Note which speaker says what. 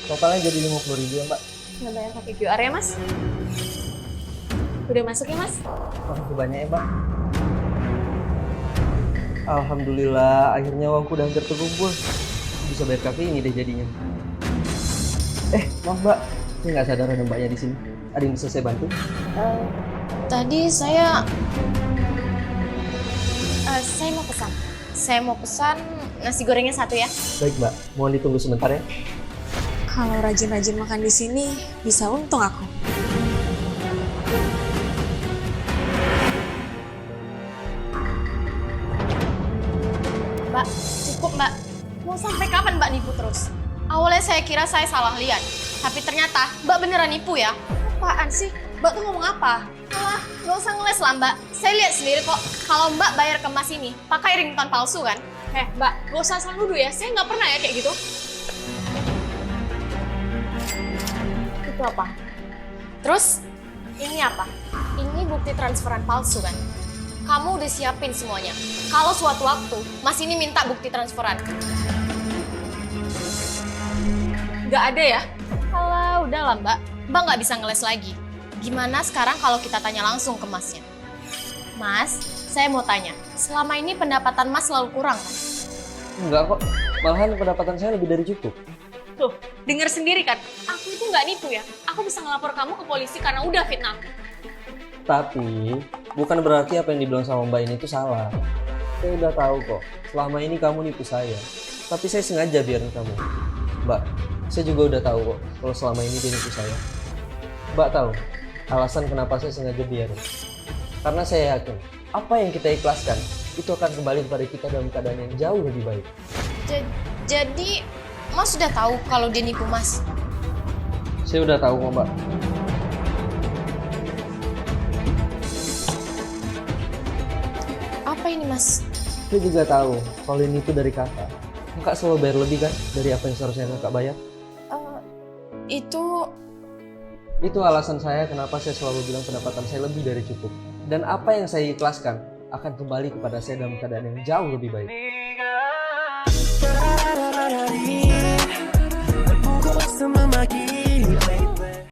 Speaker 1: Totalnya jadi 50.000 ya mbak.
Speaker 2: Nggak bayar pakai QR ya mas? Udah masuk ya mas?
Speaker 1: Makasih banyak ya mbak. Alhamdulillah, akhirnya uangku udah hampir terkumpul. Bisa bayar kafe ini deh jadinya. Maaf mbak, saya nggak sadar ada mbaknya di sini. Ada yang bisa saya bantu?
Speaker 2: Tadi saya mau pesan. Saya mau pesan nasi gorengnya 1 ya.
Speaker 1: Baik mbak, mohon ditunggu sebentar ya.
Speaker 2: Kalau rajin-rajin makan di sini, bisa untung aku. Mbak, cukup mbak. Mau sampai kapan mbak nipu terus? Awalnya saya kira saya salah lihat, tapi ternyata mbak beneran nipu ya. Apaan sih? Mbak tuh ngomong apa? Alah, nggak usah ngeles lah mbak. Saya lihat sendiri kok, kalau mbak bayar ke mas ini, pakai ringtone palsu kan? Mbak, nggak usah asal nuduh ya. Saya nggak pernah ya kayak gitu. Itu apa? Terus, ini apa? Ini bukti transferan palsu kan? Kamu udah siapin semuanya. Kalau suatu waktu, mas ini minta bukti transferan. Nggak ada ya? Kalau udahlah mbak, mbak nggak bisa ngeles lagi. Gimana sekarang kalau kita tanya langsung ke masnya? Mas, saya mau tanya, selama ini pendapatan mas selalu kurang kan?
Speaker 1: Enggak kok, malahan pendapatan saya lebih dari cukup.
Speaker 2: Tuh, denger sendiri kan, aku itu nggak nipu ya. Aku bisa ngelapor kamu ke polisi karena udah fitnah aku.
Speaker 1: Tapi, bukan berarti apa yang dibilang sama mbak ini itu salah. Saya udah tahu kok, selama ini kamu nipu saya. Tapi saya sengaja biarin kamu. Mbak, saya juga udah tahu kok, kalau selama ini dia nipu saya. Mbak tahu, alasan kenapa saya sengaja biarin. Karena saya yakin, apa yang kita ikhlaskan, itu akan kembali kepada kita dalam keadaan yang jauh lebih baik.
Speaker 2: Jadi, mas sudah tahu kalau dia nipu mas?
Speaker 1: Saya udah tahu kok mbak.
Speaker 2: Apa ini mas?
Speaker 1: Saya juga tahu, kalau ini itu dari kakak. Kakak selalu bayar lebih kan, dari apa yang seharusnya kakak bayar. Itu alasan saya kenapa saya selalu bilang pendapatan saya lebih dari cukup. Dan apa yang saya ikhlaskan akan kembali kepada saya dalam keadaan yang jauh lebih baik.